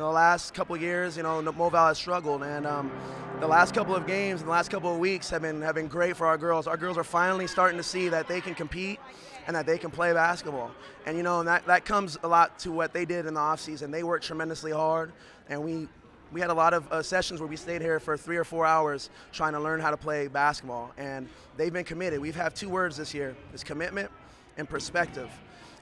the last couple of years, Moville has struggled, and the last couple of games and the last couple of weeks have been great for our girls. Our girls are finally starting to see that they can compete and that they can play basketball. And and that comes a lot to what they did in the offseason. They worked tremendously hard, and we had a lot of sessions where we stayed here for 3 or 4 hours trying to learn how to play basketball, and they've been committed. We've had 2 words this year: it's commitment and perspective.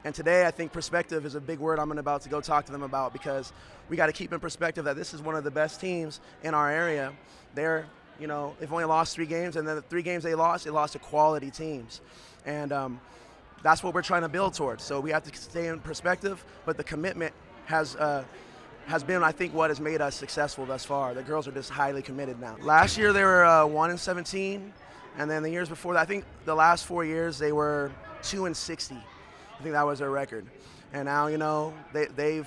And today I think perspective is a big word I'm about to go talk to them about, because we got to keep in perspective that this is one of the best teams in our area. They've only lost 3 games, and then the 3 games they lost to quality teams. And that's what we're trying to build towards. So we have to stay in perspective, but the commitment has been, I think, what has made us successful thus far. The girls are just highly committed now. Last year they were 1-17, and then the years before that, I think the last 4 years they were 2-60. I think that was their record. And now, and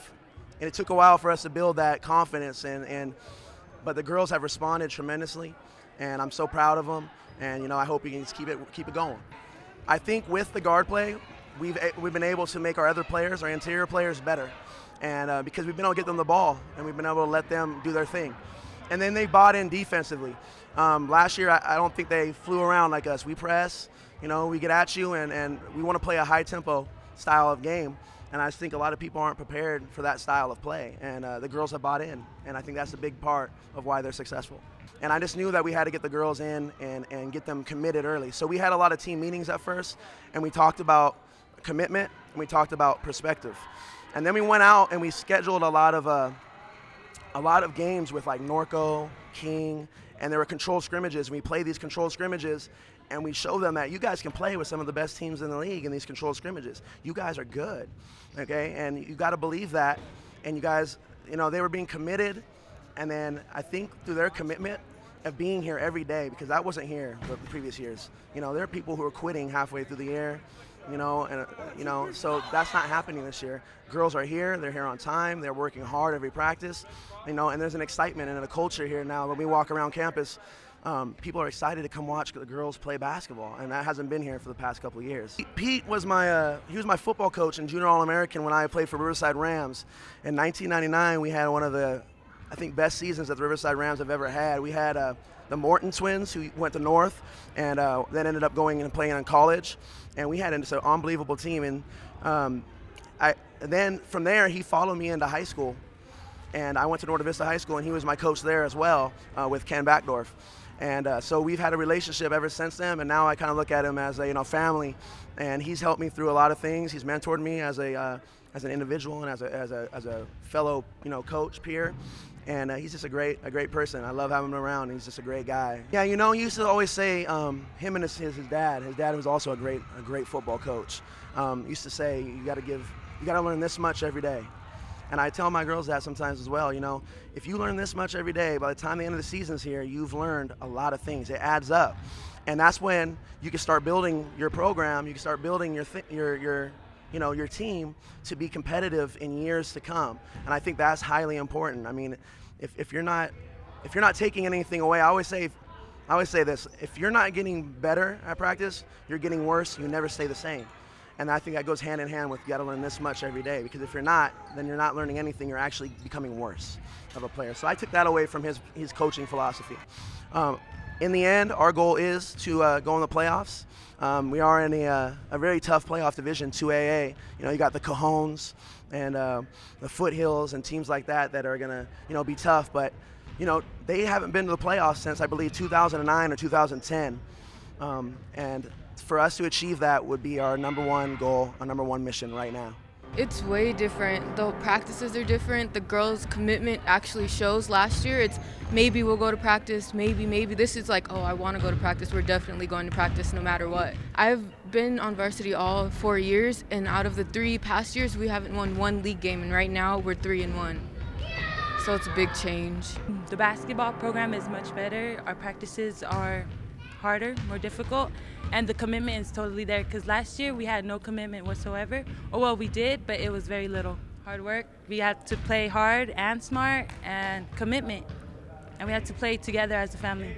it took a while for us to build that confidence, but the girls have responded tremendously, and I'm so proud of them. And I hope we can just keep it going. I think with the guard play, we've been able to make our other players, our interior players, better, and because we've been able to get them the ball and we've been able to let them do their thing. And then they bought in defensively. Last year, I don't think they flew around like us. We press, we get at you, and we want to play a high tempo style of game. And I just think a lot of people aren't prepared for that style of play, and the girls have bought in, and I think that's a big part of why they're successful. And I just knew that we had to get the girls in and get them committed early. So we had a lot of team meetings at first, and we talked about commitment, and we talked about perspective. And then we went out and we scheduled a lot of games with like Norco, King, and there were controlled scrimmages. We played these controlled scrimmages, and we showed them that you guys can play with some of the best teams in the league in these controlled scrimmages. You guys are good, okay? And you got to believe that. And you guys, they were being committed, and then I think through their commitment of being here every day, because that wasn't here the previous years. There are people who are quitting halfway through the year, so that's not happening this year. Girls are here, they're here on time, they're working hard every practice, and there's an excitement and a culture here now. When we walk around campus, people are excited to come watch the girls play basketball, and that hasn't been here for the past couple of years. Pete was my football coach and junior All-American when I played for Riverside Rams. In 1999, we had one of the, I think, best seasons that the Riverside Rams have ever had. We had the Morton twins, who went to North, and then ended up going and playing in college. And we had just an unbelievable team. And then from there, he followed me into high school. And I went to Norte Vista High School, and he was my coach there as well, with Ken Backdorf. And so we've had a relationship ever since then, and now I kind of look at him as a family. And he's helped me through a lot of things. He's mentored me as an individual and as a fellow coach, peer. And he's just a great person. I love having him around. He's just a great guy. Yeah, he used to always say him and his dad. His dad was also a great football coach. Used to say you got to learn this much every day. And I tell my girls that sometimes as well. If you learn this much every day, by the time the end of the season's here, you've learned a lot of things. It adds up, and that's when you can start building your program. You can start building your team to be competitive in years to come. And I think that's highly important. I mean, if you're not taking anything away, I always say this: if you're not getting better at practice, you're getting worse. You never stay the same. And I think that goes hand in hand with you got to learn this much every day, because if you're not, then you're not learning anything. You're actually becoming worse of a player. So I took that away from his coaching philosophy. In the end, our goal is to go in the playoffs. We are in a very tough playoff division, 2AA. You got the Cajones and the Foothills and teams like that are going to be tough. But they haven't been to the playoffs since, I believe, 2009 or 2010. And for us to achieve that would be our number one goal, our number one mission right now. It's way different. The practices are different. The girls' commitment actually shows. Last year, it's maybe we'll go to practice, maybe. This is like, oh, I want to go to practice. We're definitely going to practice no matter what. I've been on varsity all 4 years, and out of the 3 past years, we haven't won 1 league game, and right now we're 3-1. So it's a big change. The basketball program is much better. Our practices are harder, more difficult, and the commitment is totally there, because last year we had no commitment whatsoever. Or well, we did, but it was very little. Hard work. We had to play hard and smart and commitment, and we had to play together as a family.